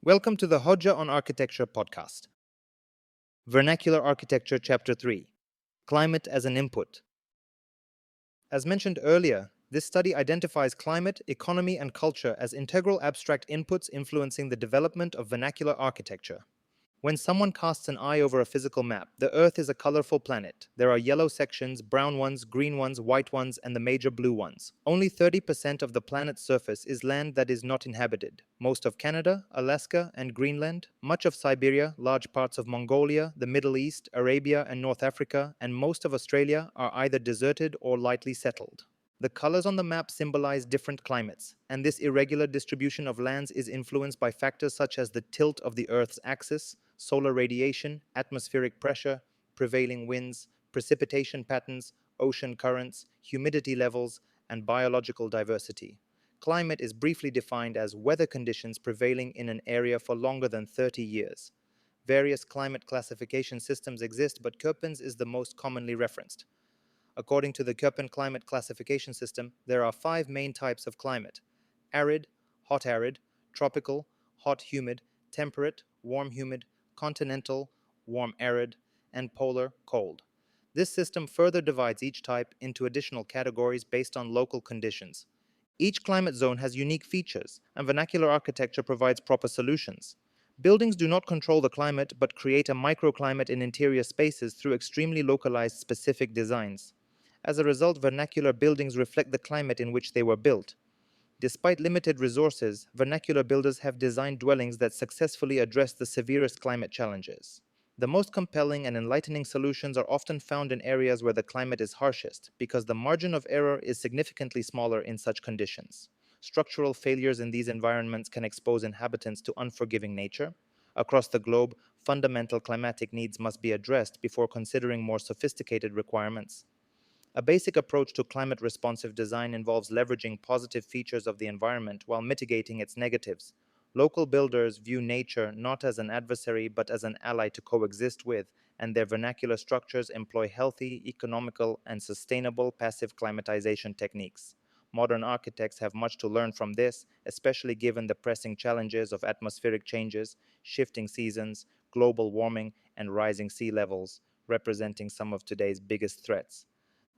Welcome to the Hodja on Architecture podcast. Vernacular Architecture Chapter 3 Climate as an Input. As mentioned earlier, this study identifies climate, economy, and culture as integral abstract inputs influencing the development of vernacular architecture. When someone casts an eye over a physical map, the Earth is a colorful planet. There are yellow sections, brown ones, green ones, white ones, and the major blue ones. Only 30% of the planet's surface is land that is not inhabited. Most of Canada, Alaska, and Greenland, much of Siberia, large parts of Mongolia, the Middle East, Arabia, and North Africa, and most of Australia are either deserted or lightly settled. The colors on the map symbolize different climates, and this irregular distribution of lands is influenced by factors such as the tilt of the Earth's axis, solar radiation, atmospheric pressure, prevailing winds, precipitation patterns, ocean currents, humidity levels, and biological diversity. Climate is briefly defined as weather conditions prevailing in an area for longer than 30 years. Various climate classification systems exist, but Köppen's is the most commonly referenced. According to the Köppen climate classification system, there are 5 main types of climate: arid, hot arid, tropical, hot humid, temperate, warm humid, continental, warm arid, and polar, cold. This system further divides each type into additional categories based on local conditions. Each climate zone has unique features, and vernacular architecture provides proper solutions. Buildings do not control the climate but create a microclimate in interior spaces through extremely localized specific designs. As a result, vernacular buildings reflect the climate in which they were built. Despite limited resources, vernacular builders have designed dwellings that successfully address the severest climate challenges. The most compelling and enlightening solutions are often found in areas where the climate is harshest, because the margin of error is significantly smaller in such conditions. Structural failures in these environments can expose inhabitants to unforgiving nature. Across the globe, fundamental climatic needs must be addressed before considering more sophisticated requirements. A basic approach to climate-responsive design involves leveraging positive features of the environment while mitigating its negatives. Local builders view nature not as an adversary but as an ally to coexist with, and their vernacular structures employ healthy, economical, and sustainable passive climatization techniques. Modern architects have much to learn from this, especially given the pressing challenges of atmospheric changes, shifting seasons, global warming, and rising sea levels, representing some of today's biggest threats.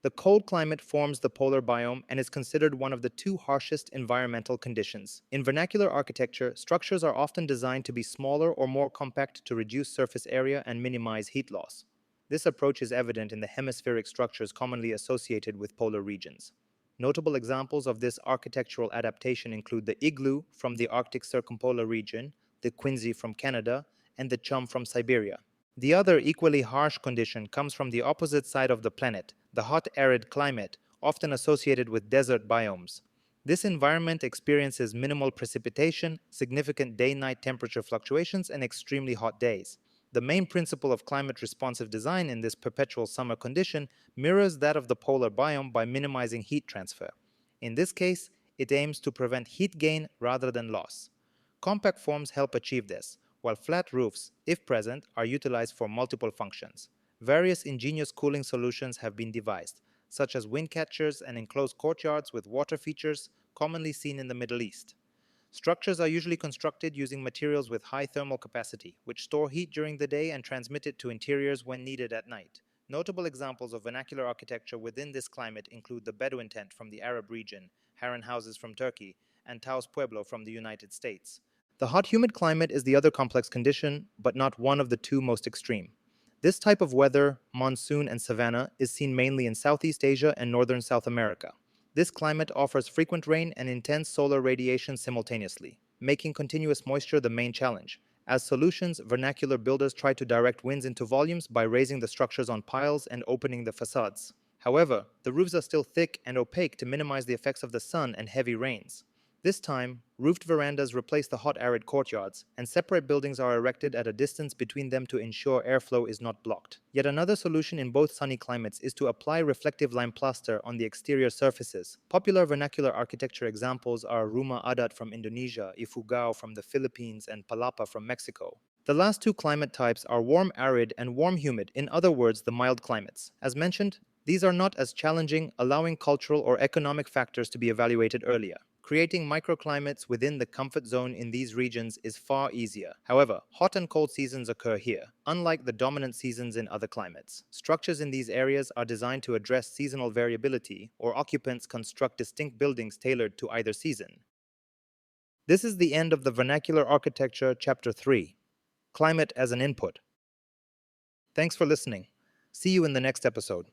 The cold climate forms the polar biome and is considered one of the 2 harshest environmental conditions. In vernacular architecture, structures are often designed to be smaller or more compact to reduce surface area and minimize heat loss. This approach is evident in the hemispheric structures commonly associated with polar regions. Notable examples of this architectural adaptation include the igloo from the Arctic circumpolar region, the quinzhee from Canada, and the chum from Siberia. The other equally harsh condition comes from the opposite side of the planet, the hot arid climate, often associated with desert biomes. This environment experiences minimal precipitation, significant day-night temperature fluctuations, and extremely hot days. The main principle of climate-responsive design in this perpetual summer condition mirrors that of the polar biome by minimizing heat transfer. In this case, it aims to prevent heat gain rather than loss. Compact forms help achieve this, while flat roofs, if present, are utilized for multiple functions. Various ingenious cooling solutions have been devised, such as wind catchers and enclosed courtyards with water features commonly seen in the Middle East. Structures are usually constructed using materials with high thermal capacity, which store heat during the day and transmit it to interiors when needed at night. Notable examples of vernacular architecture within this climate include the Bedouin tent from the Arab region, Harran houses from Turkey, and Taos Pueblo from the United States. The hot humid climate is the other complex condition, but not one of the 2 most extreme. This type of weather, monsoon and savanna, is seen mainly in Southeast Asia and northern South America. This climate offers frequent rain and intense solar radiation simultaneously, making continuous moisture the main challenge. As solutions, vernacular builders try to direct winds into volumes by raising the structures on piles and opening the facades. However, the roofs are still thick and opaque to minimize the effects of the sun and heavy rains. This time, roofed verandas replace the hot arid courtyards, and separate buildings are erected at a distance between them to ensure airflow is not blocked. Yet another solution in both sunny climates is to apply reflective lime plaster on the exterior surfaces. Popular vernacular architecture examples are Rumah Adat from Indonesia, Ifugao from the Philippines, and Palapa from Mexico. The last 2 climate types are warm arid and warm humid, in other words, the mild climates. As mentioned, these are not as challenging, allowing cultural or economic factors to be evaluated earlier. Creating microclimates within the comfort zone in these regions is far easier. However, hot and cold seasons occur here, unlike the dominant seasons in other climates. Structures in these areas are designed to address seasonal variability, or occupants construct distinct buildings tailored to either season. This is the end of the Vernacular Architecture Chapter 3, Climate as an Input. Thanks for listening. See you in the next episode.